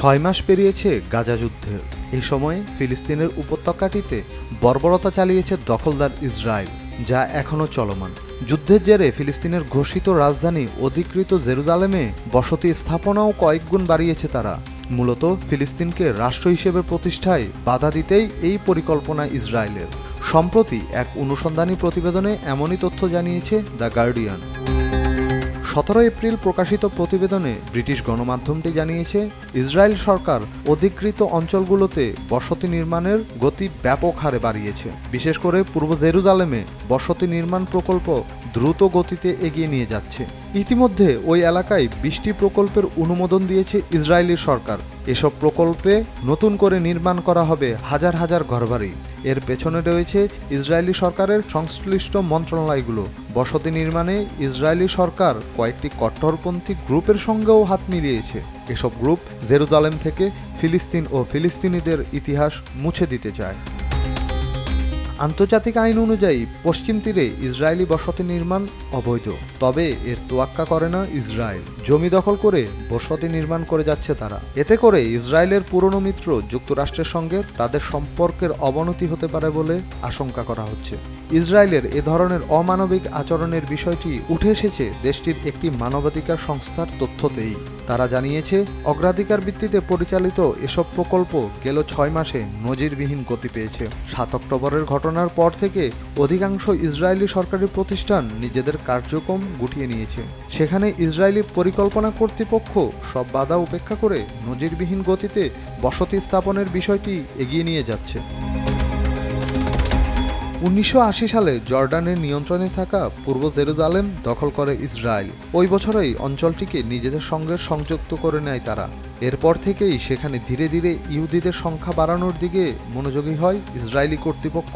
6 মাস পেরিয়েছে গাজা যুদ্ধের। এই সময়ে ফিলিস্তিনের উপত্যকাটিতে বর্বরতা চালিয়েছে দখলদার ইসরায়েল, যা এখনও চলমান। যুদ্ধের জেরে ফিলিস্তিনের ঘোষিত রাজধানী অধিকৃত জেরুজালেমে বসতি স্থাপনাও কয়েকগুণ বাড়িয়েছে তারা। মূলত ফিলিস্তিনকে রাষ্ট্র হিসেবে প্রতিষ্ঠায় বাধা দিতেই এই পরিকল্পনা ইসরায়েলের। সম্প্রতি এক অনুসন্ধানী প্রতিবেদনে এমনই তথ্য জানিয়েছে দ্য গার্ডিয়ান। 17 এপ্রিল প্রকাশিত প্রতিবেদনে ব্রিটিশ গণমাধ্যমটি জানিয়েছে, ইসরায়েল সরকার অধিকৃত অঞ্চলগুলোতে বসতি নির্মাণের গতি ব্যাপক হারে বাড়িয়েছে। বিশেষ করে পূর্ব জেরুজালেমে বসতি নির্মাণ প্রকল্প দ্রুত গতিতে এগিয়ে নিয়ে যাচ্ছে। ইতিমধ্যে ওই এলাকায় 20টি প্রকল্পের অনুমোদন দিয়েছে ইসরায়েলি সরকার। এসব প্রকল্পে নতুন করে নির্মাণ করা হবে হাজার হাজার ঘরবাড়ি। এর পেছনে রয়েছে ইসরায়েলি সরকারের সংশ্লিষ্ট মন্ত্রণালয়গুলো। বসতি নির্মাণে ইসরায়েলি সরকার কয়েকটি কট্টরপন্থী গ্রুপের সঙ্গেও হাত মিলিয়েছে। এসব গ্রুপ জেরুজালেম থেকে ফিলিস্তিন ও ফিলিস্তিনিদের ইতিহাস মুছে দিতে চায়। আন্তর্জাতিক আইন অনুযায়ী পশ্চিম তীরে ইসরায়েলি বসতি নির্মাণ অবৈধ, তবে এর তোয়াক্কা করে না ইসরায়েল। জমি দখল করে বসতি নির্মাণ করে যাচ্ছে তারা। এতে করে ইসরায়েলের পুরনো মিত্র যুক্তরাষ্ট্রের সঙ্গে তাদের সম্পর্কের অবনতি হতে পারে বলে আশঙ্কা করা হচ্ছে। ইসরায়েলের এ ধরনের অমানবিক আচরণের বিষয়টি উঠে এসেছে দেশটির একটি মানবাধিকার সংস্থার তথ্যতেই। তারা জানিয়েছে, অগ্রাধিকার ভিত্তিতে পরিচালিত এসব প্রকল্প গেল 6 মাসে নজিরবিহীন গতি পেয়েছে। 7 অক্টোবরের ঘটনার পর থেকে অধিকাংশ ইসরায়েলি সরকারি প্রতিষ্ঠান নিজেদের কার্যক্রম গুটিয়ে নিয়েছে। সেখানে ইসরায়েলি পরিকল্পনা কর্তৃপক্ষ সব বাধা উপেক্ষা করে নজিরবিহীন গতিতে বসতি স্থাপনের বিষয়টি এগিয়ে নিয়ে যাচ্ছে। 1980 সালে জর্ডানের নিয়ন্ত্রণে থাকা পূর্ব জেরুজালেম দখল করে ইসরায়েল। ওই বছরেই অঞ্চলটিকে নিজেদের সঙ্গে সংযুক্ত করে নেয় তারা। এরপর থেকেই সেখানে ধীরে ধীরে ইহুদিদের সংখ্যা বাড়ানোর দিকে মনোযোগী হয় ইসরায়েলি কর্তৃপক্ষ।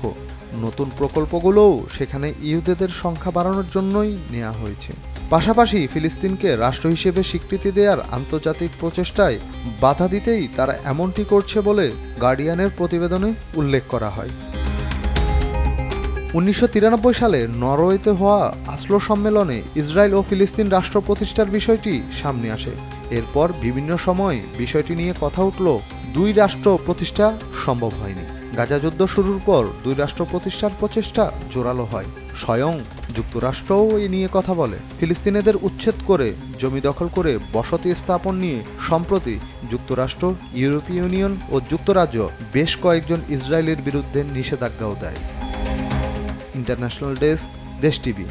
নতুন প্রকল্পগুলোও সেখানে ইহুদিদের সংখ্যা বাড়ানোর জন্যই নেওয়া হয়েছে। পাশাপাশি ফিলিস্তিনকে রাষ্ট্র হিসেবে স্বীকৃতি দেওয়ার আন্তর্জাতিক প্রচেষ্টায় বাধা দিতেই তারা এমনটি করছে বলে গার্ডিয়ানের প্রতিবেদনে উল্লেখ করা হয়। 1993 সালে নরওয়েতে হওয়া অসলো সম্মেলনে ইসরায়েল ও ফিলিস্তিন রাষ্ট্র প্রতিষ্ঠার বিষয়টি সামনে আসে। এরপর বিভিন্ন সময় বিষয়টি নিয়ে কথা উঠল, 2 রাষ্ট্র প্রতিষ্ঠা সম্ভব হয়নি। গাজা যুদ্ধ শুরুর পর 2 রাষ্ট্র প্রতিষ্ঠার প্রচেষ্টা জোরালো হয়। স্বয়ং যুক্তরাষ্ট্রও এই নিয়ে কথা বলে। ফিলিস্তিনিদের উচ্ছেদ করে জমি দখল করে বসতি স্থাপন নিয়ে সম্প্রতি যুক্তরাষ্ট্র, ইউরোপীয় ইউনিয়ন ও যুক্তরাজ্য বেশ কয়েকজন ইসরায়েলের বিরুদ্ধে নিষেধাজ্ঞাও দেয়। ইন্টারন্যাশনাল ডেস্ক, দেশ টিভি।